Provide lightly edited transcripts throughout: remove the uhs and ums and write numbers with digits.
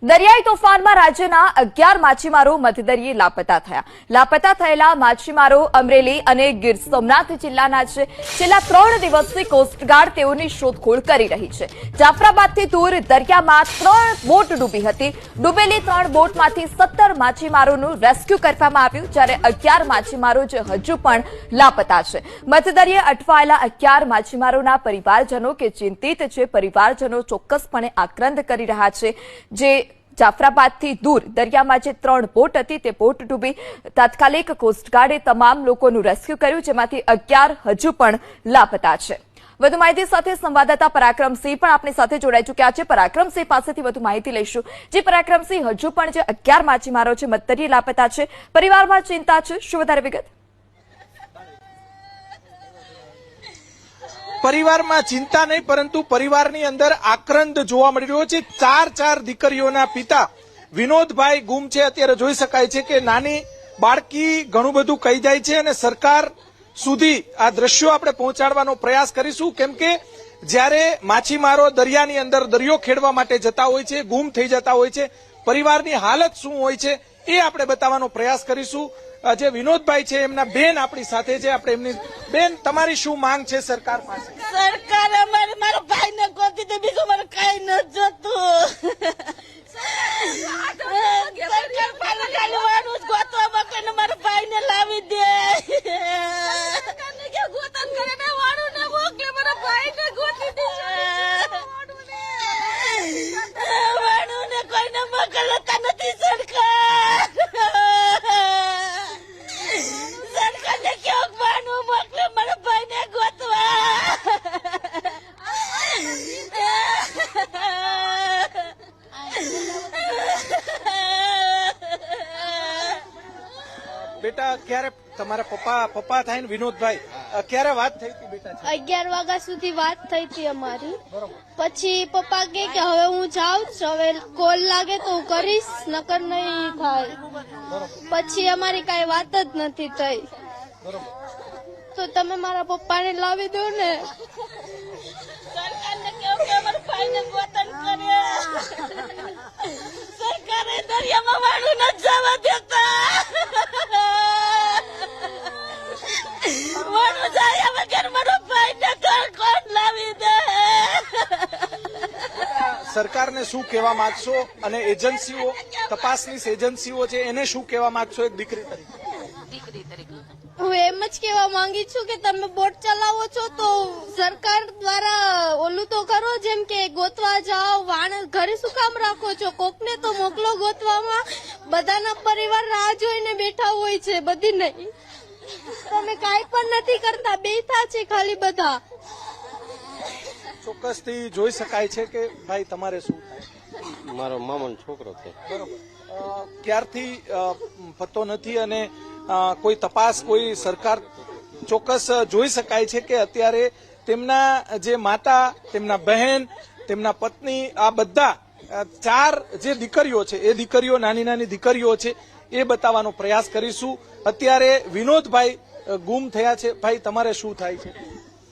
દરિયાઈ તોફાનમાં રાજ્યના 11 માછીમારો મધદરિયે લાપતા થયેલા માછીમારો અમરેલી અને ગીર સોમનાથ જિલ્લાના છે। છેલ્લા 3 દિવસથી કોસ્ટગાર્ડ તેઓની શોધખોળ કરી રહી છે। જાફરાબાદથી દૂર દરિયામાં 3 બોટ ડૂબી હતી। ડૂબેલી 3 બોટમાંથી 17 માછીમારોનું રેસ્ક્યુ કરવામાં આવ્યું, જ્યારે 11 માછીમારો જે હજુ પણ લાપતા છે। મધદરિયે અટવાયેલા 11 માછીમારોના પરિવારજનો કે ચિંતિત છે। પરિવારજનો ચોક્કસપણે આક્રંદ કરી રહ્યા છે। જે જાફરાબાદથી દૂર દરિયામાં જે 3 બોટ હતી તે બોટ ડૂબી। તાત્કાલિક કોસ્ટગાર્ડે તમામ લોકોનું રેસ્ક્યુ કર્યું, જેમાંથી 11 હજુ પણ લાપતા છે। વધુ માહિતી સાથે સંવાદદાતા પરાક્રમસિંહ પણ આપણી સાથે જોડાઈ ચૂક્યા છે। પરાક્રમસિંહ પાસેથી વધુ માહિતી લઈશું। જે પરાક્રમસિંહ, હજુ પણ જે 11 માછીમારો છે મધદરિયે લાપતા છે, પરિવારમાં ચિંતા છે, શું વધારે વિગત? પરિવારમાં ચિંતા નહીં, પરંતુ પરિવારની અંદર આક્રંદ જોવા મળી રહ્યો છે। 4 દીકરીઓના પિતા વિનોદભાઈ ગુમ છે। અત્યારે જોઈ શકાય છે કે નાની બાળકી ઘણું બધું કહી જાય છે અને સરકાર સુધી આ દ્રશ્યો આપણે પહોંચાડવાનો પ્રયાસ કરીશું, કેમ કે જ્યારે માછીમારો દરિયાની અંદર દરિયો ખેડવા માટે જતા હોય છે, ગુમ થઈ જતા હોય છે, પરિવારની હાલત શું હોય છે એ આપણે બતાવવાનો પ્રયાસ કરીશું। જે વિનોદભાઈ છે એમના બેન આપણી સાથે છે। આપણે એમની બેન, તમારી શું માંગ છે સરકાર પાસે? સરકાર મારા ભાઈને ગોતી દે, બીજું મારે કઈ ન જોતું। સરકાર મારે ખાલી વાળું જ ગોતવા કે મારા ભાઈને લાવી દે। ગોતન કરે ને વાળું ને મોકલે, મારા ભાઈને ગોતી દે। વાળું ને કોઈને મોકલતા નથી સરકાર। સરકારને ક્યાંક વાળું મોકલે, મારા ભાઈને ગોતવા। બેટા, ક્યારે તમારા પપ્પા થાય ને વિનોદભાઈ, ક્યારે વાત થઈ હતી બેટા? 11 વાગ્યા સુધી વાત થઈ હતી અમારી। પછી પપ્પા કે હવે હું જાઉં છું, હવે કોલ લાગે તો હું કરીશ, નકર નહીં થાય। પછી અમારી કઈ વાત જ નથી થઈ। તો તમે મારા પપ્પાને લાવી દો ને। સરકારને કેવું કે અમારા ભાઈને ગોતન કરે। સરકારે દરિયામાં વાળું ન જવા દેતા। વાળું જાય વગર મારા ભાઈને ઘર કોણ લાવી દે? સરકારને શું કહેવા માંગશો અને એજન્સીઓ, તપાસની એજન્સીઓ છે એને શું કહેવા માંગશો એક દીકરી તરીકે? હું એમ જ કહેવા માંગી છું કે તમે બોટ ચલાવો છો તો સરકાર દ્વારા ઓલું તો કરો, જેમ કે ગોતવા જાઓ, ઘરે શું કામ રાખો છો? કોકને તો મોકલો ગોતવામાં। બધાના પરિવાર રાહ જોઈને બેઠા હોય છે, બધી નહીં। તમે કાંઈ પણ નથી કરતા, બેઠા છે ખાલી બધા। ચોક્કસથી જોઈ શકાય છે કે ભાઈ, તમારે શું થાય? મારો મામાનો છોકરો છે। બરોબર, ક્યારથી પતો નથી અને કોઈ તપાસ, કોઈ સરકાર? ચોક્કસ જોઈ શકાય છે કે અત્યારે તેમના જે માતા, તેમના બહેન, તેમના પત્ની, આ બધા 4 જે દીકરીઓ છે એ દીકરીઓ, નાની દીકરીઓ છે એ બતાવવાનો પ્રયાસ કરીશું। અત્યારે વિનોદભાઈ ગુમ થયા છે। ભાઈ, તમારે શું થાય છે?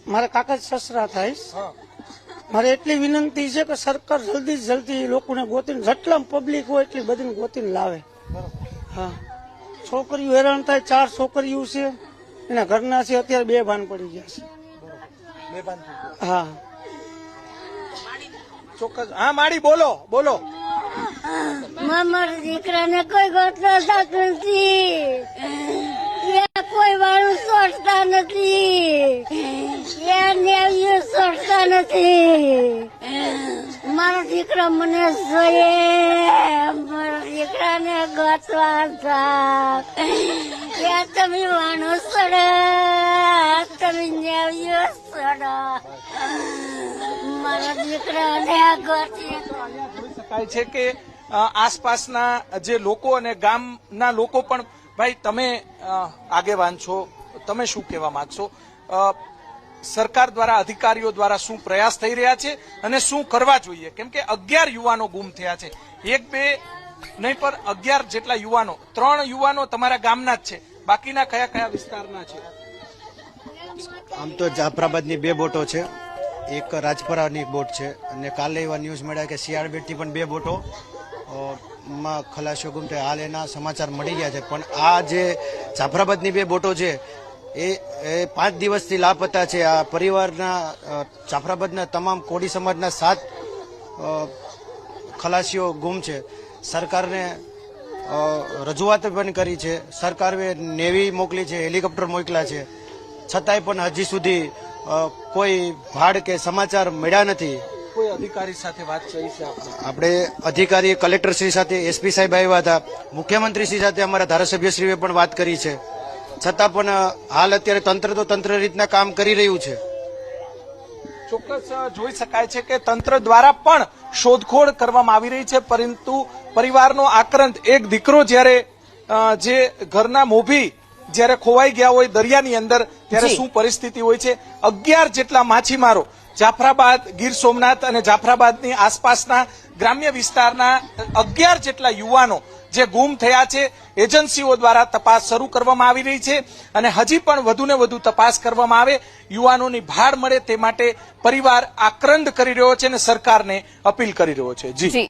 મારા કાકા સસરા થાય। મારે એટલી વિનંતી છે કે સરકાર જલ્દી લોકોને ગોતીને, જેટલા પબ્લિક હોય એટલી બધીને ગોતીને લાવે। હા, છોકરીઓ હેરાન થાય। 4 છોકરીઓ છે, એના ઘરના છે, અત્યારે 2 ભાન પડી ગયા છે। હા, ચોક્કસ। હા માડી, બોલો। મારા દીકરાને કોઈ ગોતવા જતું નથી, કોઈ વાળું સોચતા નથી, સોચતા નથી। મારો દીકરો મને જોઈએ, મારા દીકરાને ગોતવા જાવ। તમે વાણું સડો, તમે ન્યાવ્યો સડો, મારા દીકરાને ગોતી। જોઈ શકાય છે કે આસપાસના જે લોકો અને ગામના લોકો પણ, ભાઈ તમે આગેવાન છો, તમે શું કહેવા માંગશો? સરકાર દ્વારા, અધિકારીઓ દ્વારા શું પ્રયાસ થઈ રહ્યા છે અને શું કરવા જોઈએ? કેમ કે 11 યુવાનો ગુમ થયા છે, 1-2 નહીં પણ 11 જેટલા યુવાનો। 3 યુવાનો તમારા ગામના જ છે, બાકીના કયા વિસ્તારના છે? આમ તો જાફરાબાદની 2 બોટો છે, એક રાજપરાની બોટ છે અને કાલે એવા ન્યૂઝ મળ્યા કે શિયાળબેટથી પણ 2 બોટો માં ખલાસીઓ ગુમ થયા. હાલ એના સમાચાર મળી ગયા છે. પણ આ જે જાફરાબાદની બે બોટો છે એ 5 દિવસથી લાપતા છે. આ પરિવારના જાફરાબાદના તમામ કોળી સમાજના 7 ખલાસીઓ ગુમ છે. સરકારને રજૂઆત પણ કરી છે. સરકારે નેવી મોકલી છે, હેલિકોપ્ટર મોકલ્યા છે, છતાંય પણ હજી સુધી કોઈ ભાડ કે સમાચાર મળ્યા નથી. કોઈ અધિકારી સાથે વાત કરી છે આપણે અધિકારી કલેક્ટરશ્રી સાથે એસપી સાહેબ આવ્યા હતા, મુખ્યમંત્રીશ્રી સાથે અમારા ધારાસભ્યશ્રીએ પણ વાત કરી છે. છતાં પણ હાલ અત્યારે તંત્ર રીતના કામ કરી રહ્યું છે. ચોક્કસ જોઈ શકાય છે કે તંત્ર દ્વારા પણ શોધખોળ કરવામાં આવી રહી છે, પરંતુ પરિવારનો આક્રંદ, એક દીકરો જ્યારે જે ઘરના મોભી જ્યારે ખોવાઈ ગયા હોય દરિયાની અંદર, ત્યારે જી. શું પરિસ્થિતિ હોય છે. 11 જેટલા માછીમારો જાફરાબાદ, ગીર સોમનાથ અને જાફરાબાદની આસપાસના ગ્રામ્ય વિસ્તારના 11 જેટલા યુવાનો જે ગુમ થયા છે. એજન્સીઓ દ્વારા તપાસ શરૂ કરવામાં આવી રહી છે અને હજી પણ વધુને વધુ તપાસ કરવામાં આવે, યુવાનોની ભાળ મળે તે માટે પરિવાર આક્રંદ કરી રહ્યો છે અને સરકારને અપીલ કરી રહ્યો છે. જી.